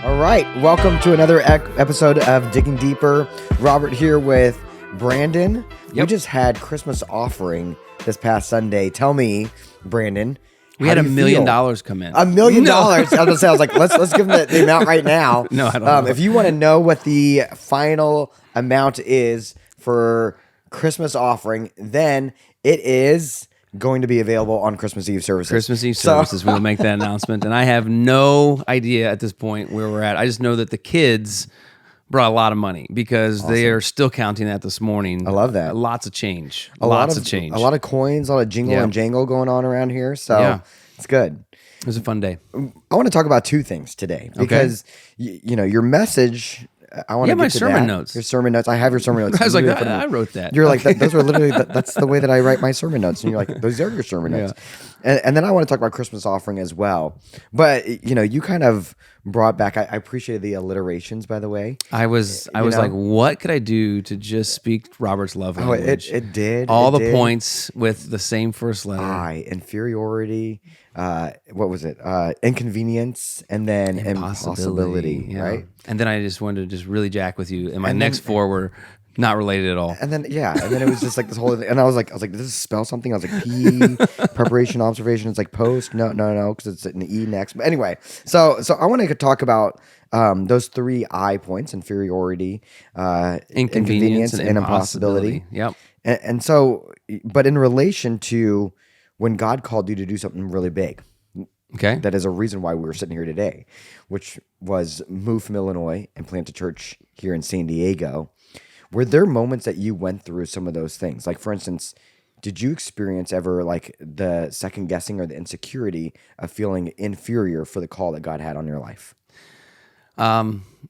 All right, welcome to another episode of Digging Deeper. Robert here with Brandon. We just had Christmas offering this past Sunday. Tell me, Brandon, we had $1 million come in. $1 million. I was like, let's give them the amount right now. No, I don't know. If you want to know what the final amount is for Christmas offering, then it is going to be available on Christmas Eve services. Christmas Eve services, we will make that announcement. And I have no idea at this point where we're at. I just know that the kids brought a lot of money because they are still counting that this morning. I love that. Lots of change. Lots of change. A lot of coins, a lot of jingle and jangle going on around here. So it's good. It was a fun day. I want to talk about two things today because, you know, your message... I want to get my to sermon that. notes. Your sermon notes. I have your sermon notes. I was like, I wrote that. You're like, those are literally, that's the way that I write my sermon notes. And you're like, those are your sermon notes. And then I want to talk about Christmas offering as well. But, you know, you kind of brought back, I appreciated the alliterations, by the way. I was like, what could I do to just speak Robert's love language? It did. All the points with the same first letter. Inferiority. What was it? Inconvenience, and then impossibility, right? And then I just wanted to just really jack with you. And my next four were not related at all. And then it was just like this whole thing. And I was like, does this spell something? I was like, P, preparation, observation. It's like post. No, because it's an E next. But anyway, so I want to talk about those three I points: inferiority, inconvenience, and impossibility. Yep. And so, but in relation to when God called you to do something really big. Okay. That is a reason why we're sitting here today, which was move from Illinois and plant a church here in San Diego. Were there moments that you went through some of those things? Like, for instance, did you experience ever like the second guessing or the insecurity of feeling inferior for the call that God had on your life?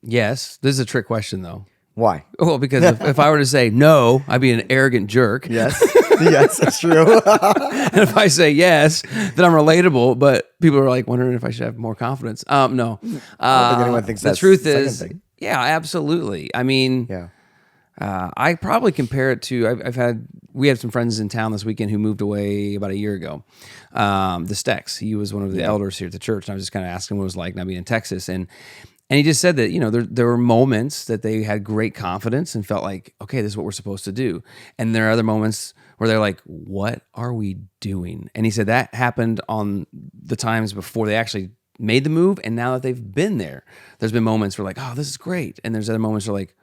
Yes. This is a trick question, though. Why? Well, because if I were to say no, I'd be an arrogant jerk. Yes. Yes, that's true. And if I say yes, then I'm relatable, but people are like wondering if I should have more confidence. No. I don't think anyone thinks the that's truth the second is, thing. yeah, absolutely. I mean, I probably compare it to, we had some friends in town this weekend who moved away about a year ago. The Stecks, he was one of the elders here at the church. And I was just kind of asking what it was like now being in Texas. And he just said that, you know, there were moments that they had great confidence and felt like, okay, this is what we're supposed to do. And there are other moments where they're like, what are we doing? And he said that happened on the times before they actually made the move. And now that they've been there, there's been moments where like, oh, this is great. And there's other moments where like,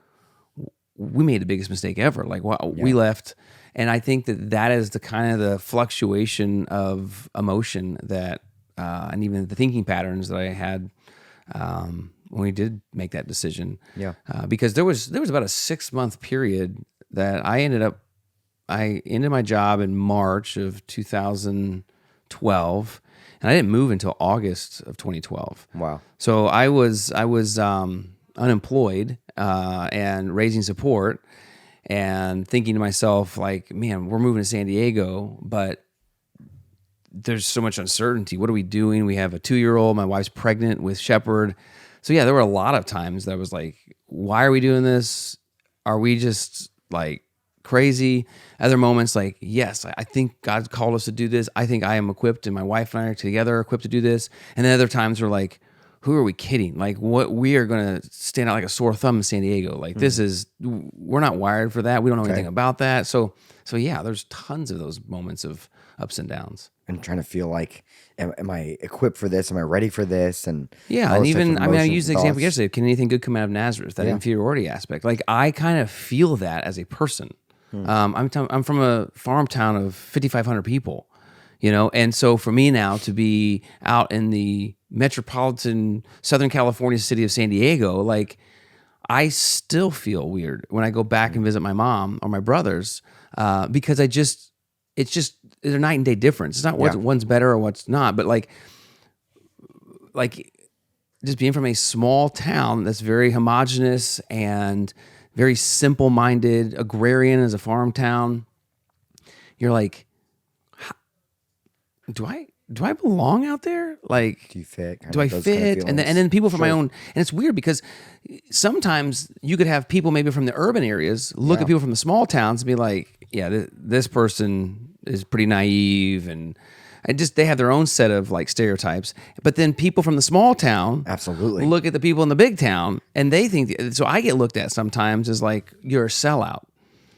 we made the biggest mistake ever. Like, wow, we left. And I think that is the kind of the fluctuation of emotion that, and even the thinking patterns that I had, when we did make that decision. Yeah. Because there was about a 6-month period that I ended my job in March of 2012, and I didn't move until August of 2012. Wow. So I was unemployed and raising support and thinking to myself like, man, we're moving to San Diego, but there's so much uncertainty. What are we doing? We have a 2-year-old. My wife's pregnant with Shepherd. So yeah, there were a lot of times that I was like, why are we doing this? Are we just like crazy? Other moments like, yes, I think God's called us to do this. I think I am equipped and my wife and I are together equipped to do this. And then other times we're like, who are we kidding? Like what, we are going to stand out like a sore thumb in San Diego. Like we're not wired for that. We don't know anything about that. So yeah, there's tons of those moments of ups and downs. And trying to feel like, am I equipped for this? Am I ready for this? And and even, I used the example yesterday. Can anything good come out of Nazareth? That inferiority aspect. Like I kind of feel that as a person. I'm from a farm town of 5,500 people, you know, and so for me now to be out in the metropolitan Southern California city of San Diego, like I still feel weird when I go back and visit my mom or my brothers, because it's just they're night and day difference. It's not one's better or what's not, but like just being from a small town that's very homogenous and very simple-minded, agrarian as a farm town, you're like, do I belong out there? Like, do you fit? Do I fit? And then people from my own, and it's weird because sometimes you could have people maybe from the urban areas look at people from the small towns and be like, yeah, this person is pretty naive, and they have their own set of like stereotypes. But then people from the small town Absolutely. look at the people in the big town, and they think so. I get looked at sometimes as like, you're a sellout.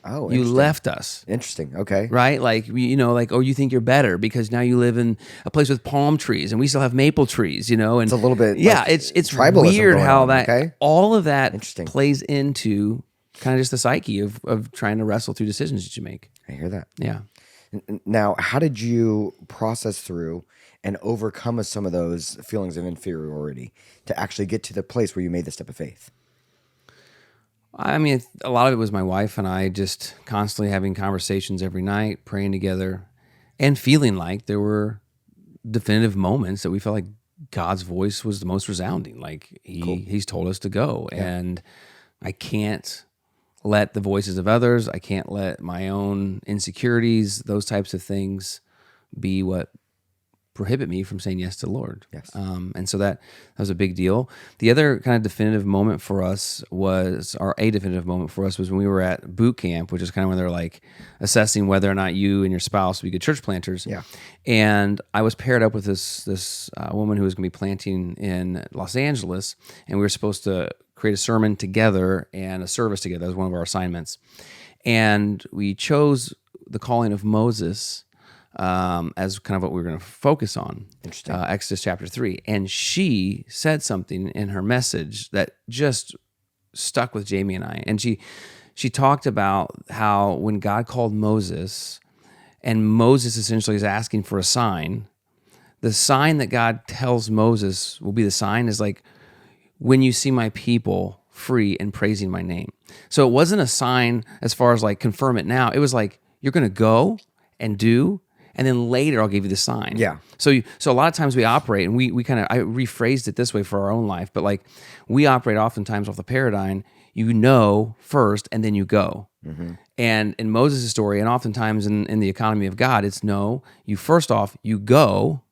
Oh, You left us. Interesting. Okay. Right? Like, like, oh, you think you're better because now you live in a place with palm trees and we still have maple trees, and It's a little bit yeah, like it's tribalism weird going how on, that, okay? all of that Interesting. plays into kind of just the psyche of trying to wrestle through decisions that you make. I hear that. Yeah. Now, how did you process through and overcome some of those feelings of inferiority to actually get to the place where you made the step of faith? I mean, a lot of it was my wife and I just constantly having conversations every night, praying together, and feeling like there were definitive moments that we felt like God's voice was the most resounding. Like he's told us to go, and I can't let the voices of others, I can't let my own insecurities, those types of things be what prohibit me from saying yes to the Lord. Yes. And so that was a big deal. The other kind of definitive moment for us was when we were at boot camp, which is kind of when they're like assessing whether or not you and your spouse would be good church planters. Yeah. And I was paired up with this woman who was going to be planting in Los Angeles, and we were supposed to create a sermon together and a service together. That was one of our assignments. And we chose the calling of Moses as kind of what we were going to focus on. Interesting. Exodus chapter 3. And she said something in her message that just stuck with Jamie and I. And she talked about how when God called Moses, and Moses essentially is asking for a sign, the sign that God tells Moses will be the sign is like, when you see my people free and praising my name. So it wasn't a sign as far as like confirm it now. It was like, you're going to go and do, and then later I'll give you the sign. Yeah. So a lot of times we operate, and we kind of, I rephrased it this way for our own life, but like we operate oftentimes off the paradigm, you know first and then you go. Mm-hmm. And in Moses' story, and oftentimes in the economy of God, it's no, you first off, you go,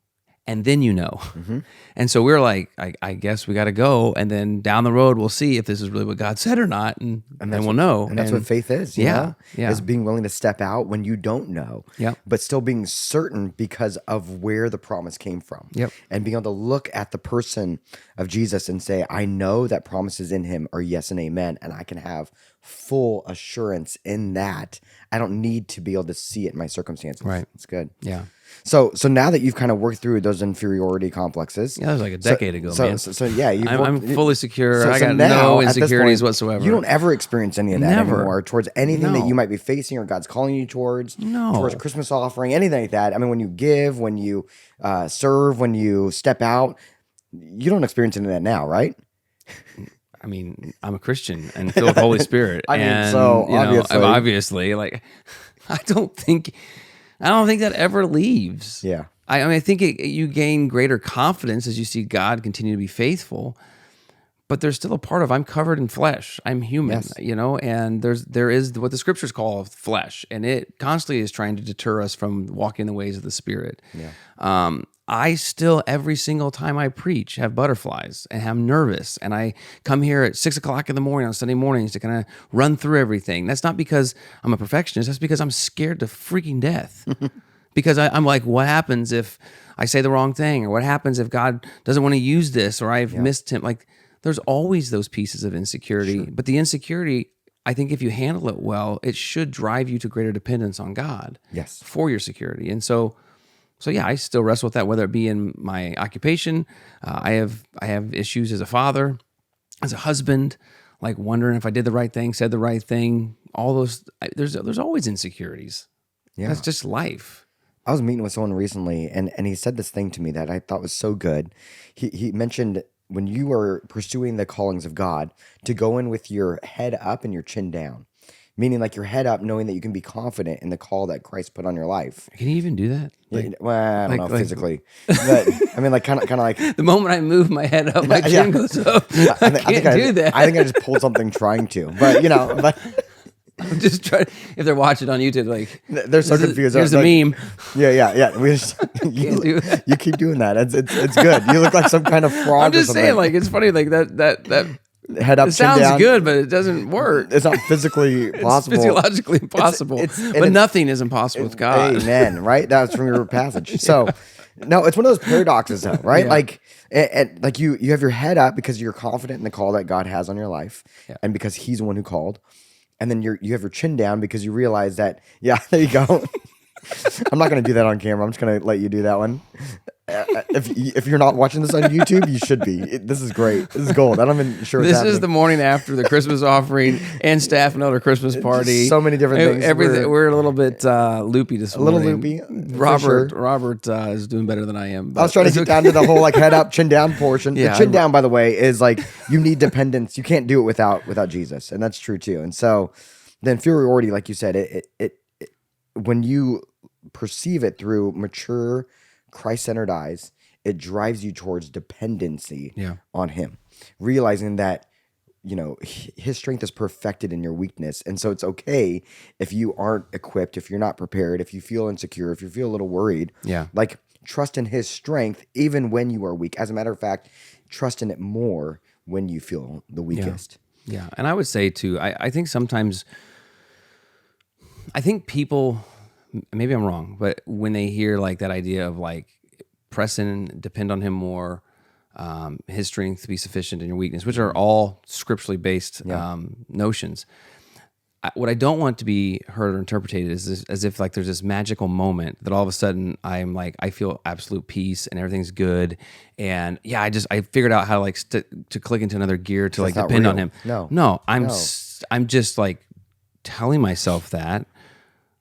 and then you know. Mm-hmm. And so we're like, I guess we got to go, and then down the road we'll see if this is really what God said or not, and we'll know. And that's what faith is. You know? Is being willing to step out when you don't know, but still being certain because of where the promise came from. Yep. And being able to look at the person of Jesus and say, I know that promises in him are yes and amen, and I can have full assurance in that. I don't need to be able to see it in my circumstances. Right. It's good. Yeah. So now that you've kind of worked through those inferiority complexes. Yeah, that was like a decade ago, man. So yeah. I'm fully secure. So I got now, no at this insecurities point, whatsoever. You don't ever experience any of that Never. anymore towards anything that No. you might be facing or God's calling you towards. No. Towards a Christmas offering, anything like that. I mean, when you give, when you serve, when you step out, you don't experience any of that now, right? I mean, I'm a Christian and filled with the Holy Spirit. I mean, and, so obviously, like, I don't think that ever leaves. Yeah. I mean, I think you gain greater confidence as you see God continue to be faithful, but there's still a part of I'm covered in flesh. I'm human, Yes. and there is what the scriptures call flesh, and it constantly is trying to deter us from walking the ways of the Spirit. Yeah. I still, every single time I preach, have butterflies and I'm nervous. And I come here at 6 o'clock in the morning on Sunday mornings to kind of run through everything. That's not because I'm a perfectionist. That's because I'm scared to freaking death. Because I'm like, what happens if I say the wrong thing? Or what happens if God doesn't want to use this? Or I've missed him? Like, there's always those pieces of insecurity. Sure. But the insecurity, I think if you handle it well, it should drive you to greater dependence on God. Yes. For your security. And so yeah, I still wrestle with that, whether it be in my occupation. I have issues as a father, as a husband, like wondering if I did the right thing, said the right thing. All those, there's always insecurities. Yeah, that's just life. I was meeting with someone recently, and he said this thing to me that I thought was so good. He mentioned when you are pursuing the callings of God, to go in with your head up and your chin down. Meaning like your head up, knowing that you can be confident in the call that Christ put on your life. Can you even do that? Like, well, I don't know physically. But I mean, like kind of like... The moment I move my head up, my chin goes up. I can't do that. I think I just pulled something trying to. But, I'm just trying. If they're watching on YouTube, like... They're so confused. Here's a meme. Yeah. We just, you keep doing that. It's good. You look like some kind of frog. I'm just saying, like, it's funny, like that head up, It chin sounds down. good, but it doesn't work. It's not physically possible. It's physiologically impossible. But nothing is impossible with God. Amen. Right? That was from your passage. So, no, it's one of those paradoxes, though, right? Yeah. Like you have your head up because you're confident in the call that God has on your life, and because He's the one who called, and then you have your chin down because you realize that. Yeah, there you go. I'm not going to do that on camera. I'm just going to let you do that one. If you're not watching this on YouTube, you should be. This is great. This is gold. I'm even sure This is the morning after the Christmas offering and staff and elder Christmas party. Just so many different things. Everything. We're a little bit loopy this morning. A little loopy. Robert is doing better than I am. I was trying to get down to the whole like head up, chin down portion. Yeah, the chin down, by the way, is like you need dependence. You can't do it without Jesus, and that's true too. And so, the inferiority, like you said, it when you perceive it through mature, Christ-centered eyes, it drives you towards dependency on Him, realizing that His strength is perfected in your weakness, and so it's okay if you aren't equipped, if you're not prepared, if you feel insecure, if you feel a little worried. Yeah, like trust in His strength even when you are weak. As a matter of fact, trust in it more when you feel the weakest. Yeah, and I would say too, I think sometimes, I think people, maybe I'm wrong, but when they hear like that idea of like press in, depend on Him more, His strength to be sufficient in your weakness, which are all scripturally based notions. What I don't want to be heard or interpreted is as if like there's this magical moment that all of a sudden I'm like, I feel absolute peace and everything's good. And I figured out how to like to click into another gear to like depend on Him. No, I'm just like telling myself that,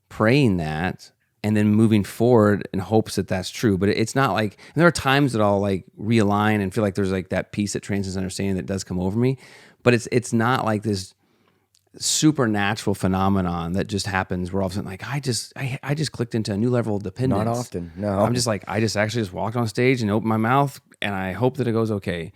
praying that, and then moving forward in hopes that that's true. But it's not like, and there are times that I'll like realign and feel like there's like that peace that transcends understanding that does come over me. But it's not like this supernatural phenomenon that just happens where all of a sudden like I just clicked into a new level of dependence. Not often. No. I'm just like, I just actually walked on stage and opened my mouth and I hope that it goes okay.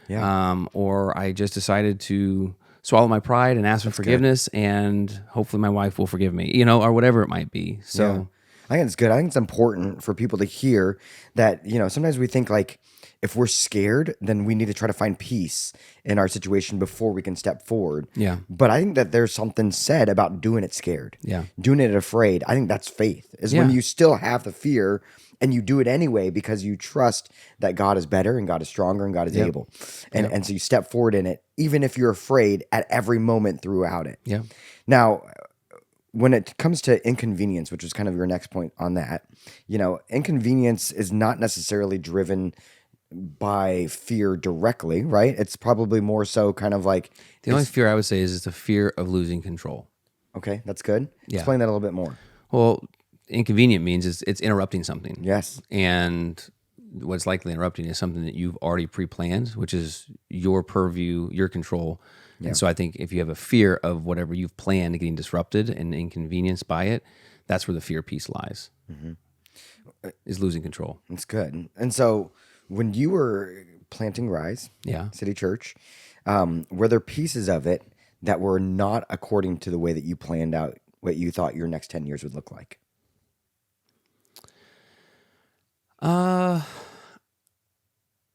Yeah. Or I just decided to swallow my pride and ask for forgiveness, and hopefully my wife will forgive me, or whatever it might be. So I think it's good. I think it's important for people to hear that, sometimes we think like if we're scared, then we need to try to find peace in our situation before we can step forward. Yeah. But I think that there's something said about doing it scared. Yeah. Doing it afraid. I think that's faith, is when you still have the fear and you do it anyway because you trust that God is better and God is stronger and God is able. And so you step forward in it, even if you're afraid at every moment throughout it. Yeah. Now, when it comes to inconvenience, which is kind of your next point on that, inconvenience is not necessarily driven by fear directly, right? It's probably more so kind of like... The only fear I would say is the fear of losing control. Okay, that's good. Yeah. Explain that a little bit more. Well, inconvenient means it's interrupting something. Yes. And what's likely interrupting is something that you've already pre-planned, which is your purview, your control. Yeah. And so I think if you have a fear of whatever you've planned getting disrupted and inconvenienced by it, that's where the fear piece lies, is losing control. That's good. And so when you were planting Rise City Church, were there pieces of it that were not according to the way that you planned out what you thought your next 10 years would look like? I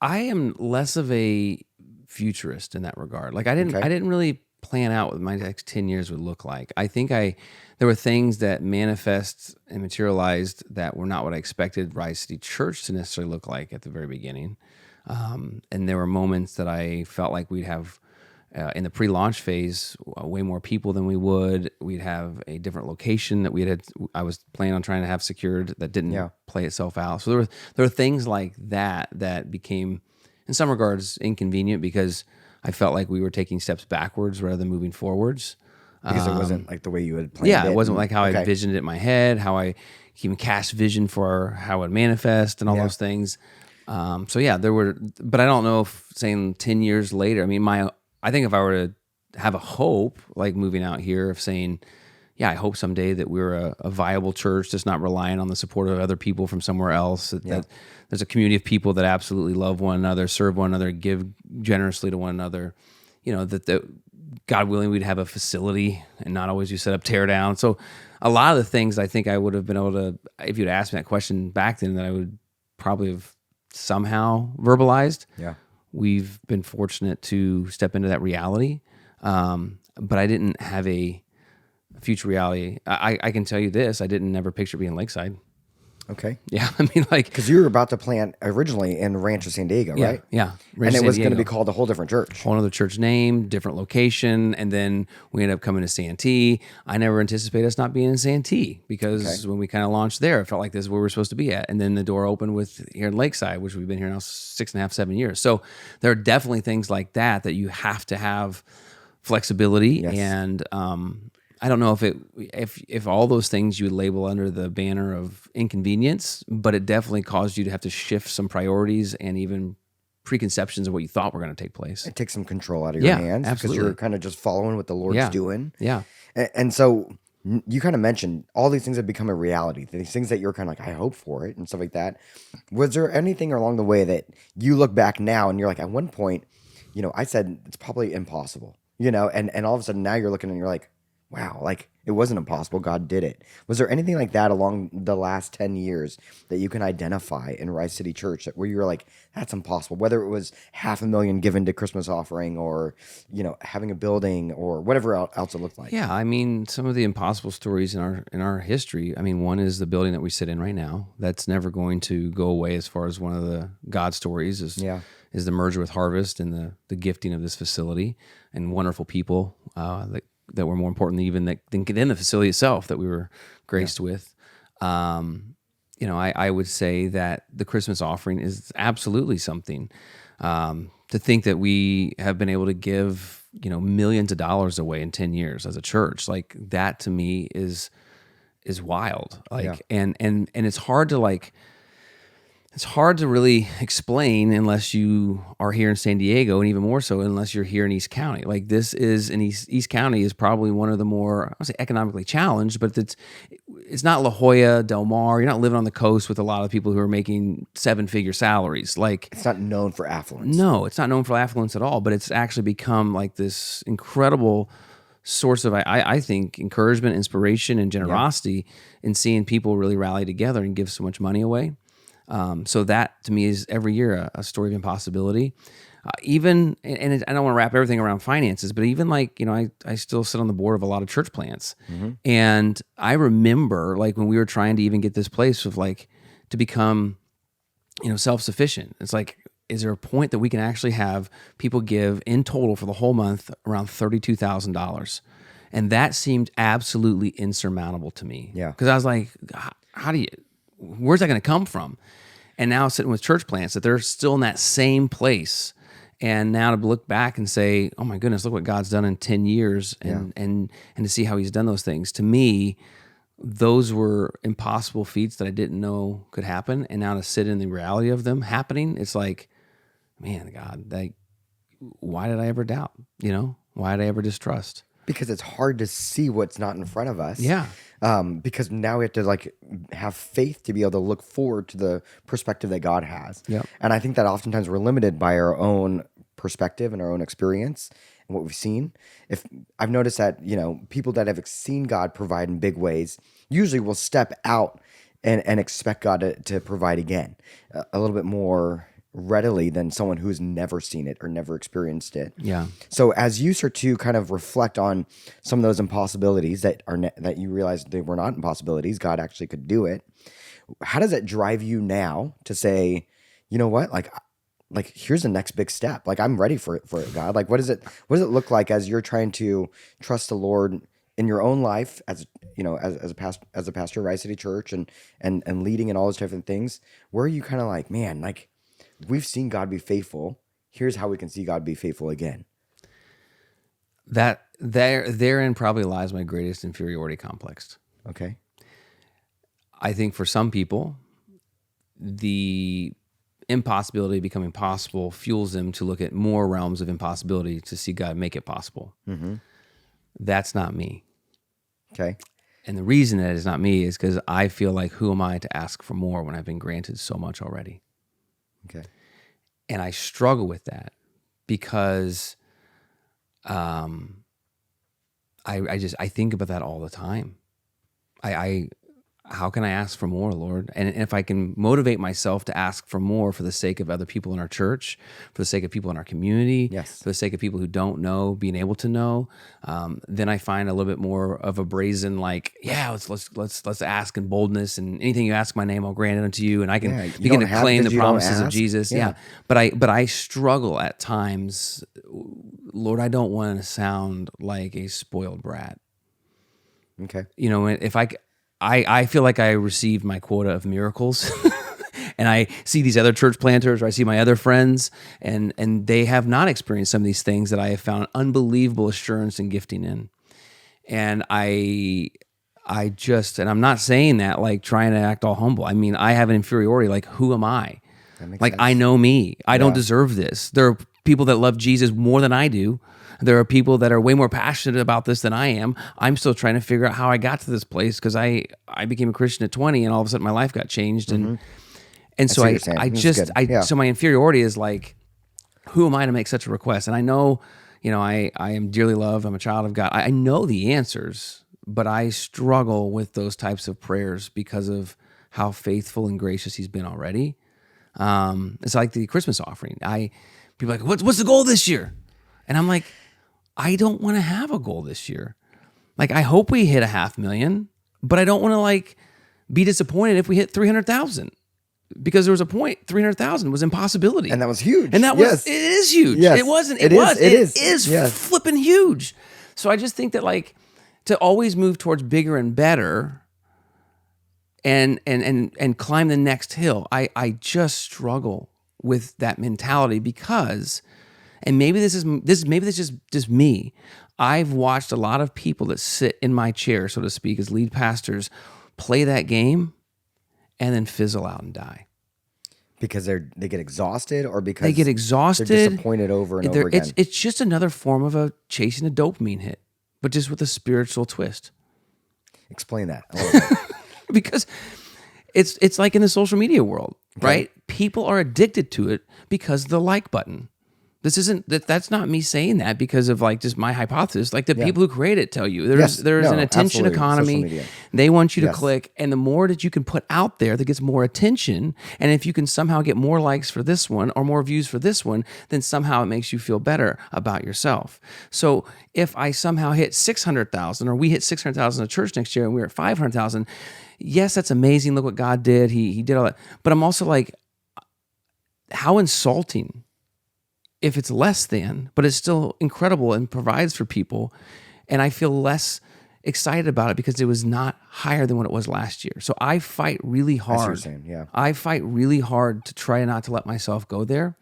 am less of a futurist in that regard. Like I didn't really plan out what my next 10 years would look like. I think there were things that manifest and materialized that were not what I expected Rise City Church to necessarily look like at the very beginning. And there were moments that I felt like we'd have in the pre-launch phase way more people than we would. We'd have a different location that I was planning on trying to have secured that didn't play itself out. So there were things like that became, in some regards, inconvenient because I felt like we were taking steps backwards rather than moving forwards. Because it wasn't like the way you had planned it. Yeah, it wasn't like how I envisioned it in my head, how I even cast vision for how it would manifest and all those things. There were, but I don't know if saying 10 years later, I think if I were to have a hope, like moving out here, of saying, I hope someday that we're a viable church that's not relying on the support of other people from somewhere else, that there's a community of people that absolutely love one another, serve one another, give generously to one another, that God willing, we'd have a facility and not always you set up tear down. So a lot of the things I think I would have been able to, if you'd asked me that question back then, that I would probably have somehow verbalized, we've been fortunate to step into that reality. But I didn't have a future reality. I can tell you this: I didn't never picture being Lakeside. Okay. Yeah, I mean, like, Because you were about to plant originally in Rancho San Diego, yeah, right? yeah, And Rancho it San was going to Diego. be called a whole different church. Whole other church name, different location, and then we ended up coming to Santee. I never anticipated us not being in Santee because when we kind of launched there, it felt like this is where we're supposed to be at. And then the door opened with here in Lakeside, which we've been here now 6.5, 7 years. So there are definitely things like that you have to have flexibility. Yes. And I don't know if all those things you would label under the banner of inconvenience, but it definitely caused you to have to shift some priorities and even preconceptions of what you thought were going to take place. It takes some control out of your hands absolutely. because you're kind of just following what the Lord's doing. Yeah. And so you kind of mentioned all these things have become a reality. These things that you're kind of like, I hope for it and stuff like that. Was there anything along the way that you look back now and you're like, at one point, I said it's probably impossible, and all of a sudden now you're looking and you're like, wow, like it wasn't impossible. God did it. Was there anything like that along the last 10 years that you can identify in Rice City Church where you were like, that's impossible? Whether it was $500,000 given to Christmas offering or, having a building or whatever else it looked like. Yeah. I mean, some of the impossible stories in our history. I mean, one is the building that we sit in right now. That's never going to go away as far as one of the God stories is the merger with Harvest and the gifting of this facility and wonderful people that were more important even than the facility itself that we were graced with. I would say that the Christmas offering is absolutely something. To think that we have been able to give, millions of dollars away in 10 years as a church, like that to me is wild. And it's hard to it's hard to really explain unless you are here in San Diego, and even more so unless you're here in East County. Like this is in East County is probably one of the more, I would say economically challenged, but it's not La Jolla, Del Mar. You're not living on the coast with a lot of people who are making 7-figure salaries. Like it's not known for affluence. No, it's not known for affluence at all, but it's actually become like this incredible source of, I think, encouragement, inspiration, and generosity in seeing people really rally together and give so much money away. So that to me is every year a story of impossibility. Even, and I don't want to wrap everything around finances, but even I still sit on the board of a lot of church plants. Mm-hmm. And I remember when we were trying to even get this place of to become, self-sufficient. It's like, is there a point that we can actually have people give in total for the whole month around $32,000? And that seemed absolutely insurmountable to me. Yeah. Because I was like, where's that going to come from? And now sitting with church plants that they're still in that same place. And now to look back and say, oh my goodness, look what God's done in 10 years and to see how he's done those things. To me, those were impossible feats that I didn't know could happen. And now to sit in the reality of them happening, it's like, man, God, why did I ever doubt? Why did I ever distrust? Because it's hard to see what's not in front of us. Yeah. Because now we have to have faith to be able to look forward to the perspective that God has. Yeah. And I think that oftentimes we're limited by our own perspective and our own experience and what we've seen. If I've noticed that, people that have seen God provide in big ways usually will step out and expect God to provide again a little bit more readily than someone who's never seen it or never experienced it. Yeah. So as you start to kind of reflect on some of those impossibilities that you realize they were not impossibilities, God actually could do it. How does that drive you now to say, you know what, like here's the next big step. Like I'm ready for it, God. Like what does it look like as you're trying to trust the Lord in your own life as as a pastor of Rice City Church and leading in all those different things? Where are you kind of like, man, like we've seen God be faithful. Here's how we can see God be faithful again. That therein probably lies my greatest inferiority complex. Okay. I think for some people, the impossibility becoming possible fuels them to look at more realms of impossibility to see God make it possible. Mm-hmm. That's not me. Okay. And the reason that it's not me is because I feel like, who am I to ask for more when I've been granted so much already? Okay. And I struggle with that because I think about that all the time. I how can I ask for more, Lord? And if I can motivate myself to ask for more for the sake of other people in our church, for the sake of people in our community, Yes. for the sake of people who don't know, being able to know, then I find a little bit more of a brazen, like, yeah, let's ask in boldness, and anything you ask my name, I'll grant it unto you, and I can You begin don't to have claim because the you don't promises of ask. Jesus. Yeah. But I struggle at times, Lord. I don't want to sound like a spoiled brat. Okay. You know, if I feel like I received my quota of miracles, and I see these other church planters, or I see my other friends, and they have not experienced some of these things that I have found unbelievable assurance and gifting in. And and I'm not saying that like trying to act all humble. I mean, I have an inferiority. Like, who am I? That makes Like, sense. I know me. I don't deserve this. There are people that love Jesus more than I do. There are people that are way more passionate about this than I am. I'm still trying to figure out how I got to this place, because I became a Christian at 20, and all of a sudden my life got changed. And so what you're saying. This is good. so my inferiority is like, who am I to make such a request? And I know, I am dearly loved. I'm a child of God. I know the answers, but I struggle with those types of prayers because of how faithful and gracious He's been already. It's like the Christmas offering. People are like, what's the goal this year? And I'm like, I don't want to have a goal this year. Like, I hope we hit 500,000, but I don't want to like be disappointed if we hit 300,000, because there was a point 300,000 was impossibility, And that was huge. and that was it is huge. Yes. It wasn't. It is. Yes. Flipping huge. So I just think that, like, to always move towards bigger and better, and climb the next hill. I just struggle with that mentality because, and maybe this is just me. I've watched a lot of people that sit in my chair, so to speak, as lead pastors, play that game and then fizzle out and die. Because they get exhausted, or because They get exhausted, they're disappointed over and over again. It's just another form of chasing a dopamine hit, but just with a spiritual twist. Explain that. I love that. Because it's like in the social media world, right? People are addicted to it because of the like button. That's not me saying that because of like just my hypothesis. Like, the people who create it tell you there's an attention economy. They want you to click, and the more that you can put out there that gets more attention, and if you can somehow get more likes for this one or more views for this one, then somehow it makes you feel better about yourself. So if I somehow hit 600,000, or we hit 600,000 in a church next year and we're at 500,000, yes, that's amazing. Look what God did. He did all that. But I'm also like, how insulting if it's less than, but it's still incredible and provides for people. And I feel less excited about it because it was not higher than what it was last year. So I fight really hard. I see what you're saying, yeah. I fight really hard to try not to let myself go there,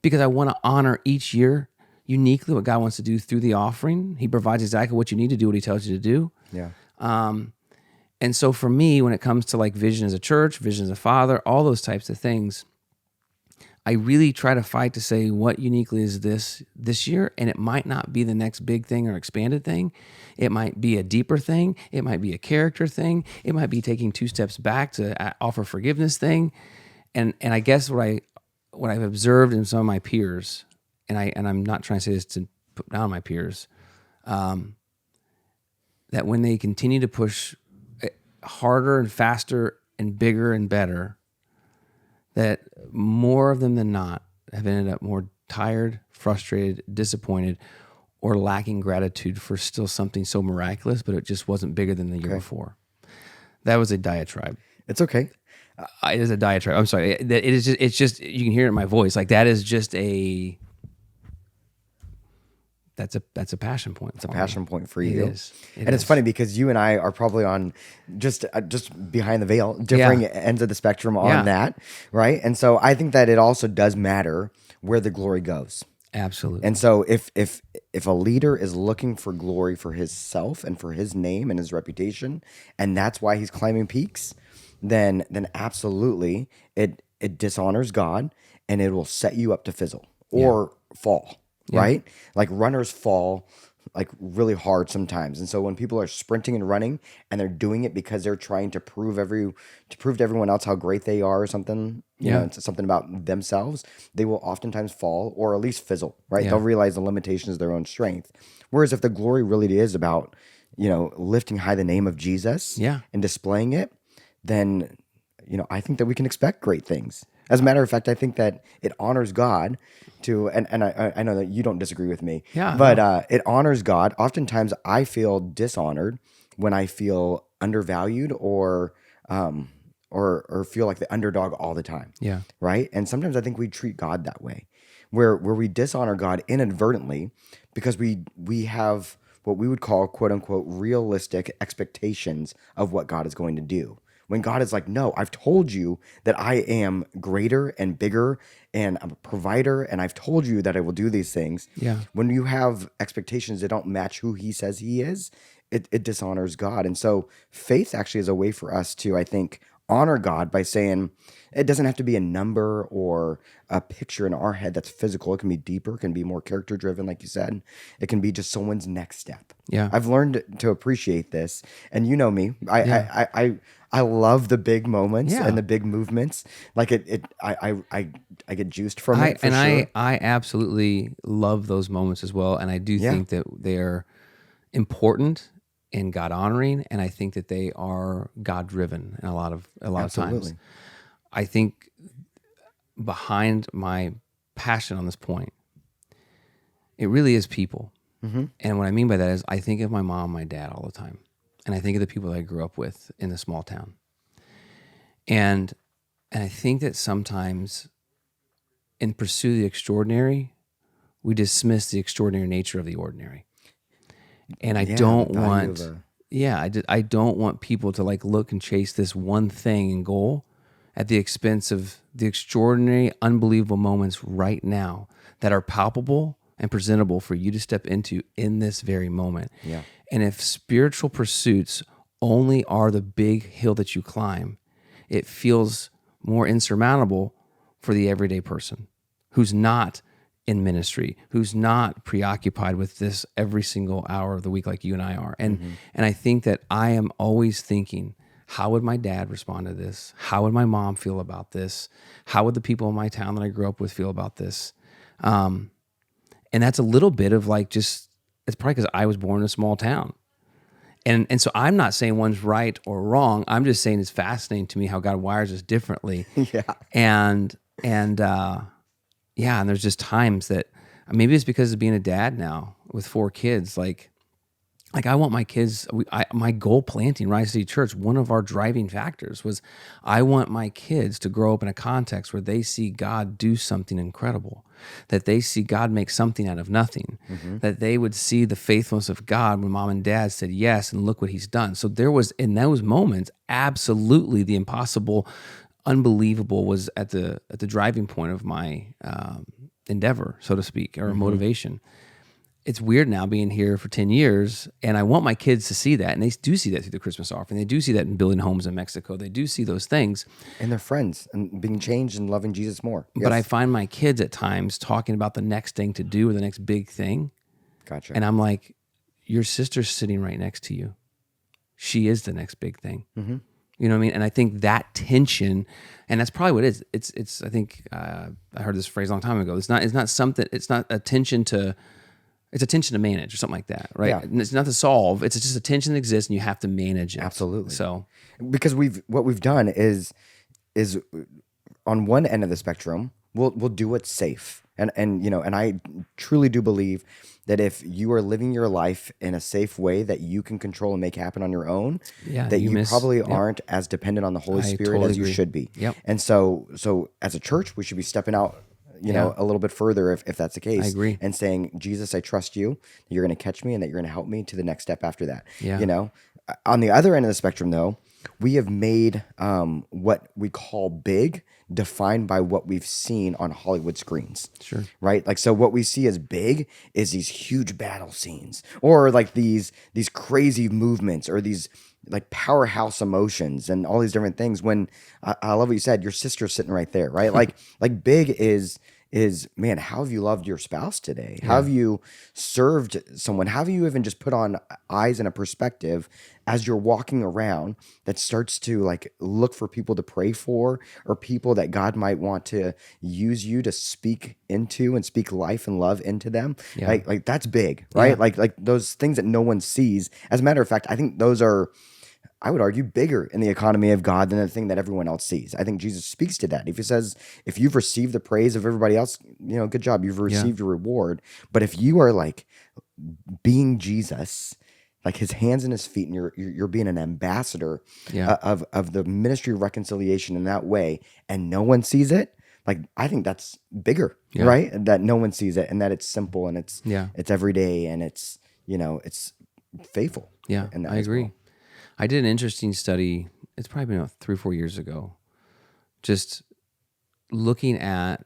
because I want to honor each year uniquely what God wants to do through the offering. He provides exactly what you need to do what He tells you to do. Yeah. And so for me, when it comes to like vision as a church, vision as a father, all those types of things, I really try to fight to say, what uniquely is this year? And it might not be the next big thing or expanded thing. It might be a deeper thing. It might be a character thing. It might be taking 2 steps back to offer forgiveness thing. And I guess what I've observed in some of my peers, and I'm not trying to say this to put down my peers, that when they continue to push harder and faster and bigger and better, that more of them than not have ended up more tired, frustrated, disappointed, or lacking gratitude for still something so miraculous, but it just wasn't bigger than the year before. That was a diatribe. It's okay. It is a diatribe. I'm sorry. It's just, you can hear it in my voice. Like, that is just that's a passion point. It's a passion point for you. It is. It's funny because you and I are probably on just behind the veil, differing ends of the spectrum on that, right? And so I think that it also does matter where the glory goes. Absolutely. And so if a leader is looking for glory for himself and for his name and his reputation, and that's why he's climbing peaks, then absolutely it dishonors God, and it will set you up to fizzle or fall. Right? Like, runners fall like really hard sometimes. And so when people are sprinting and running and they're doing it because they're trying to prove to everyone else how great they are or something, you know, it's something about themselves, they will oftentimes fall or at least fizzle, right? They'll realize the limitations of their own strength. Whereas if the glory really is about, lifting high the name of Jesus and displaying it, then I think that we can expect great things. As a matter of fact, I think that it honors God to, and I know that you don't disagree with me, Yeah, but no. it honors God. Oftentimes, I feel dishonored when I feel undervalued or feel like the underdog all the time, Yeah. right? And sometimes I think we treat God that way, where we dishonor God inadvertently because we have what we would call quote unquote realistic expectations of what God is going to do. When God is like, no, I've told you that I am greater and bigger and I'm a provider and I've told you that I will do these things. Yeah. When you have expectations that don't match who he says he is, it dishonors God. And so faith actually is a way for us to, I think, honor God by saying it doesn't have to be a number or a picture in our head that's physical. It can be deeper, it can be more character driven, like you said. It can be just someone's next step. Yeah. I've learned to appreciate this. And you know me. Yeah. I love the big moments Yeah. and the big movements. Like I get juiced from it for sure. I absolutely love those moments as well, and I do Yeah, think that they're important and God honoring, and I think that they are God driven in a lot of times. absolutely. I think behind my passion on this point, it really is people. And what I mean by that is I think of my mom, my dad all the time. And I think of the people that I grew up with in the small town. And I think that sometimes in pursuit of the extraordinary, we dismiss the extraordinary nature of the ordinary. And I Yeah, the don't value want, of a I don't want people to like look and chase this one thing and goal at the expense of the extraordinary, unbelievable moments right now that are palpable and presentable for you to step into in this very moment. Yeah. And if spiritual pursuits only are the big hill that you climb, it feels more insurmountable for the everyday person who's not in ministry, who's not preoccupied with this every single hour of the week like you and I are. And I think that I am always thinking, how would my dad respond to this? How would my mom feel about this? How would the people in my town that I grew up with feel about this? And that's a little bit of like just, it's probably because I was born in a small town. And so I'm not saying one's right or wrong. I'm just saying it's fascinating to me how God wires us differently. Yeah. And there's just times that maybe it's because of being a dad now with 4 kids. Like I want my kids. My goal planting Rise City Church. One of our driving factors was I want my kids to grow up in a context where they see God do something incredible, that they see God make something out of nothing, that they would see the faithfulness of God when mom and dad said yes and look what He's done. So there was in those moments absolutely the impossible, unbelievable was at the driving point of my endeavor, so to speak, or motivation. It's weird now being here for 10 years, and I want my kids to see that, and they do see that through the Christmas offering. They do see that in building homes in Mexico. They do see those things. And they're friends and being changed and loving Jesus more. But I Yes. find my kids at times talking about the next thing to do or the next big thing, Gotcha. and I'm like, your sister's sitting right next to you. She is the next big thing. You know what I mean? And I think that tension, and that's probably what it is. It's. I think I heard this phrase a long time ago. It's not something. It's not a tension to. It's a tension to manage or something like that, right? Yeah. And it's not to solve. It's just a tension that exists, and you have to manage it. Absolutely. So Because what we've done is on one end of the spectrum, we'll do what's safe. And I truly do believe that if you are living your life in a safe way that you can control and make happen on your own, Yeah, that you you miss- probably yep. aren't as dependent on the Holy I Spirit totally as you agree. should be. Yep. And so as a church, we should be stepping out, a little bit further if that's the case. I agree. And saying, Jesus, I trust you, that you're going to catch me and that you're going to help me to the next step after that. Yeah. On the other end of the spectrum, though, we have made what we call big defined by what we've seen on Hollywood screens. Sure. Right? Like, so what we see as big is these huge battle scenes or like these crazy movements or these like powerhouse emotions and all these different things. When I love what you said, your sister's sitting right there, right? like big is man, how have you loved your spouse today? How have you served someone? How have you even just put on eyes and a perspective as you're walking around that starts to like look for people to pray for or people that God might want to use you to speak into and speak life and love into them? Yeah. Like that's big, right? Yeah. Like those things that no one sees. As a matter of fact, I think those are I would argue, bigger in the economy of God than the thing that everyone else sees. I think Jesus speaks to that. If he says, if you've received the praise of everybody else, good job. You've received a reward. But if you are like being Jesus, like his hands and his feet, and you're being an ambassador of the ministry of reconciliation in that way, and no one sees it, like I think that's bigger, right? That no one sees it, and that it's simple, and it's everyday, and it's it's faithful. Yeah, I agree. Well. I did an interesting study. It's probably been 3 or 4 years ago. Just looking at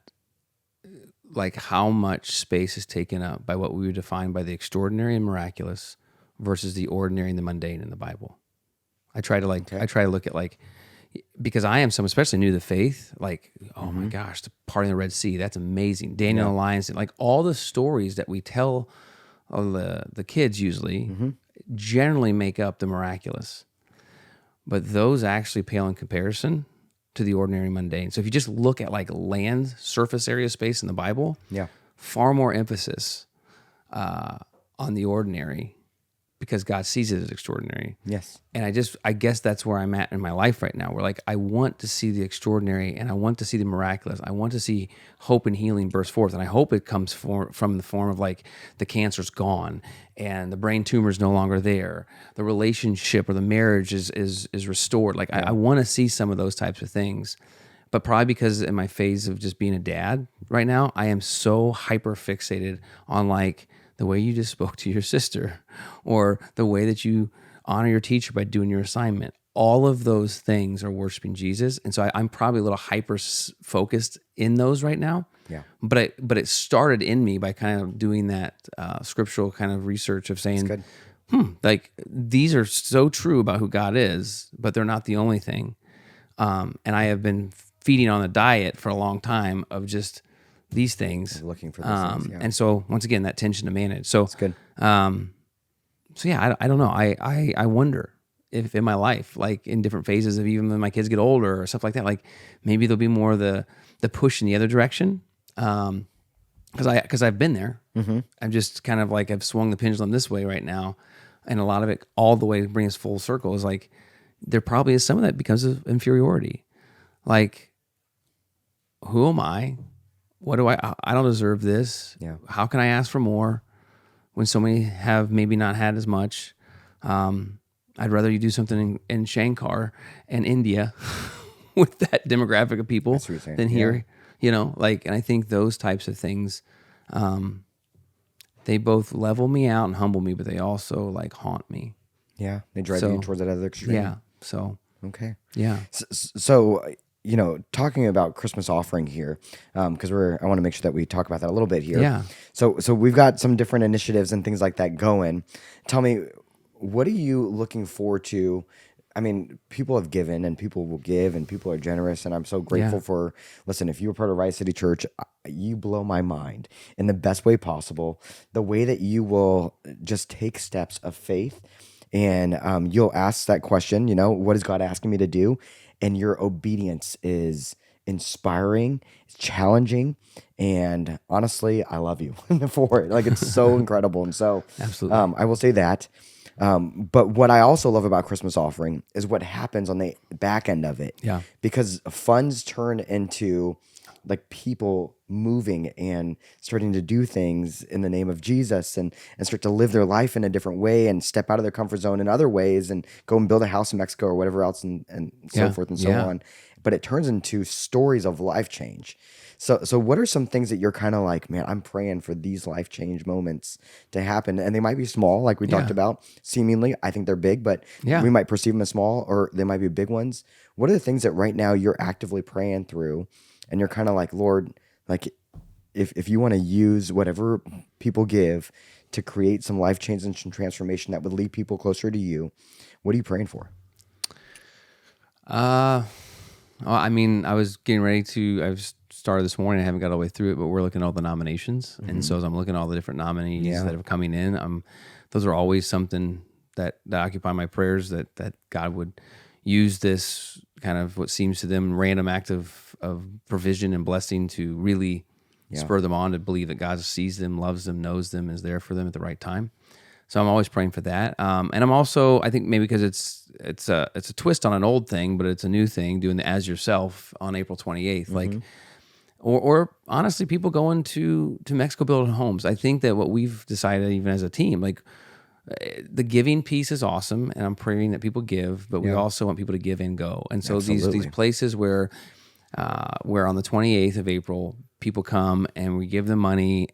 like how much space is taken up by what we would define by the extraordinary and miraculous versus the ordinary and the mundane in the Bible. I try to look at like, because I am especially new to the faith, like, oh my gosh, the parting of the Red Sea, that's amazing. Daniel and the lions, like all the stories that we tell the kids usually generally make up the miraculous. But those actually pale in comparison to the ordinary mundane. So if you just look at like land, surface area space in the Bible, far more emphasis on the ordinary because God sees it as extraordinary. Yes. And I guess that's where I'm at in my life right now. Where like I want to see the extraordinary and I want to see the miraculous. I want to see hope and healing burst forth. And I hope it comes from the form of like the cancer's gone and the brain tumor's no longer there. The relationship or the marriage is restored. Like I want to see some of those types of things. But probably because in my phase of just being a dad right now, I am so hyper fixated on like the way you just spoke to your sister or the way that you honor your teacher by doing your assignment. All of those things are worshiping Jesus. And so I'm probably a little hyper focused in those right now. Yeah. But it started in me by kind of doing that scriptural kind of research of saying, like these are so true about who God is, but they're not the only thing. And I have been feeding on a diet for a long time of just these things, looking for those things, and so once again that tension to manage. So it's good. So yeah, I don't know. I wonder if in my life, like in different phases of even when my kids get older or stuff like that, like maybe there'll be more the push in the other direction. Because I've been there. I'm just kind of like I've swung the pendulum this way right now, and a lot of it all the way to bring us full circle is like there probably is some of that because of inferiority. Like, who am I? What do I don't deserve this. Yeah. How can I ask for more when so many have maybe not had as much? I'd rather you do something in Shankar and India with that demographic of people than here, and I think those types of things, they both level me out and humble me, but they also like haunt me. Yeah. They drive you towards that other extreme. Yeah. So, okay. Yeah. So talking about Christmas offering here, because I want to make sure that we talk about that a little bit here. Yeah. So we've got some different initiatives and things like that going. Tell me, what are you looking forward to? I mean, people have given and people will give and people are generous. And I'm so grateful for, listen, if you were part of Rise City Church, you blow my mind in the best way possible. The way that you will just take steps of faith and you'll ask that question, what is God asking me to do? And your obedience is inspiring, it's challenging, and honestly, I love you for it. Like it's so incredible. And so absolutely, I will say that. But what I also love about Christmas offering is what happens on the back end of it. Yeah. Because funds turn into like people moving and starting to do things in the name of Jesus and start to live their life in a different way and step out of their comfort zone in other ways and go and build a house in Mexico or whatever else and so forth and so on. But it turns into stories of life change. So what are some things that you're kind of like, man, I'm praying for these life change moments to happen? And they might be small, like we talked about, seemingly. I think they're big, but we might perceive them as small, or they might be big ones. What are the things that right now you're actively praying through and you're kind of like, Lord, like if you want to use whatever people give to create some life change and some transformation that would lead people closer to you, what are you praying for? Well, I mean, I've started this morning. I haven't got all the way through it, but we're looking at all the nominations. And so as I'm looking at all the different nominees that are coming in, those are always something that occupy my prayers, that God would use this kind of what seems to them random act of provision and blessing to really spur them on to believe that God sees them, loves them, knows them, is there for them at the right time. So I'm always praying for that. And I'm also, I think maybe because it's a twist on an old thing, but it's a new thing, doing the As Yourself on April 28th. Like, or honestly, people going to Mexico building homes. I think that what we've decided, even as a team, like the giving piece is awesome, and I'm praying that people give, but we also want people to give and go. And so these places where on the 28th of April, people come and we give them money,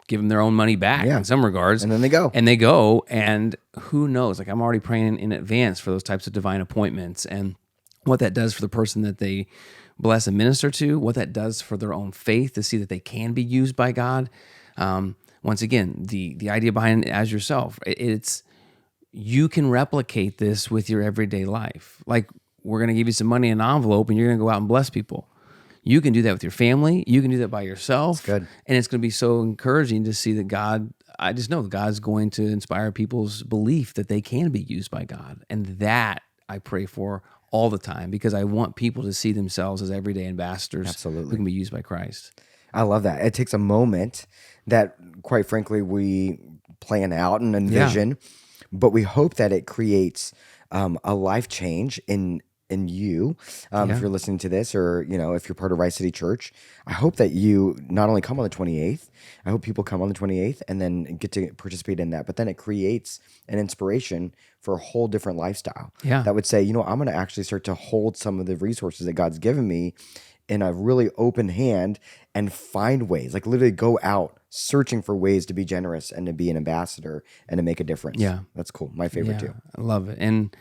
give them their own money back in some regards. And then they go. And who knows? Like, I'm already praying in advance for those types of divine appointments and what that does for the person that they bless and minister to, what that does for their own faith to see that they can be used by God. Once again, the idea behind it, As Yourself, it's you can replicate this with your everyday life. Like, we're going to give you some money in an envelope and you're going to go out and bless people. You can do that with your family. You can do that by yourself. That's good. And it's going to be so encouraging to see that I just know that God's going to inspire people's belief that they can be used by God. And that I pray for all the time, because I want people to see themselves as everyday ambassadors who can be used by Christ. I love that. It takes a moment that, quite frankly, we plan out and envision, but we hope that it creates a life change in you. If you're listening to this, or if you're part of Rise City Church, I hope that you not only come on the 28th, I hope people come on the 28th and then get to participate in that, but then it creates an inspiration for a whole different lifestyle. That would say, I'm going to actually start to hold some of the resources that God's given me in a really open hand and find ways, like literally go out searching for ways to be generous and to be an ambassador and to make a difference. That's cool. My favorite too. I love it. And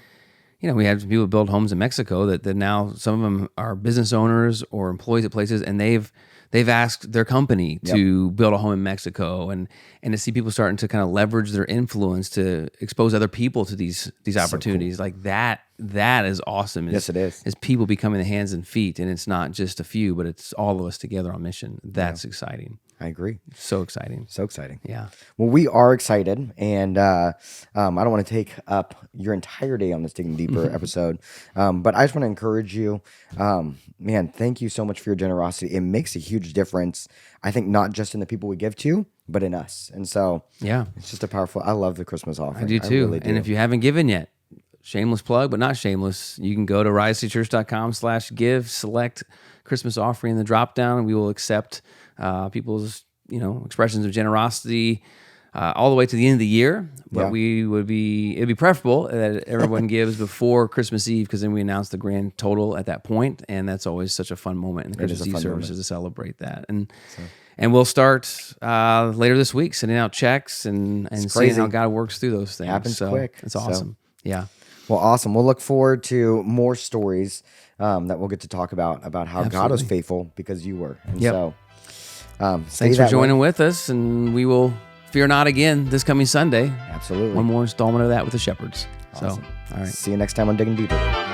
we have people build homes in Mexico that now some of them are business owners or employees at places, and they've asked their company to build a home in Mexico, and to see people starting to kind of leverage their influence to expose other people to these opportunities. So cool. Like that is awesome. Yes, it is. As people becoming the hands and feet, and it's not just a few, but it's all of us together on mission. That's exciting. I agree. So exciting. So exciting. Yeah. Well, we are excited, and I don't want to take up your entire day on this Digging Deeper episode, but I just want to encourage you, man, thank you so much for your generosity. It makes a huge difference, I think, not just in the people we give to, but in us. And so it's just I love the Christmas offering. I do too. Really do. And if you haven't given yet, shameless plug, but not shameless, you can go to risecitychurch.com/give, select Christmas offering in the drop down, and we will accept people's expressions of generosity all the way to the end of the year. But it'd be preferable that everyone gives before Christmas Eve, because then we announce the grand total at that point, and that's always such a fun moment in the Christmas Eve services to celebrate that. And we'll start later this week sending out checks and seeing how God works through those things. Happens quick. It's awesome. Well, awesome. We'll look forward to more stories that we'll get to talk about how God was faithful because you were. And so thanks for joining with us, and we will fear not again this coming Sunday. Absolutely. One more installment of that with the Shepherds. Awesome. So, all right. See you next time on Digging Deeper.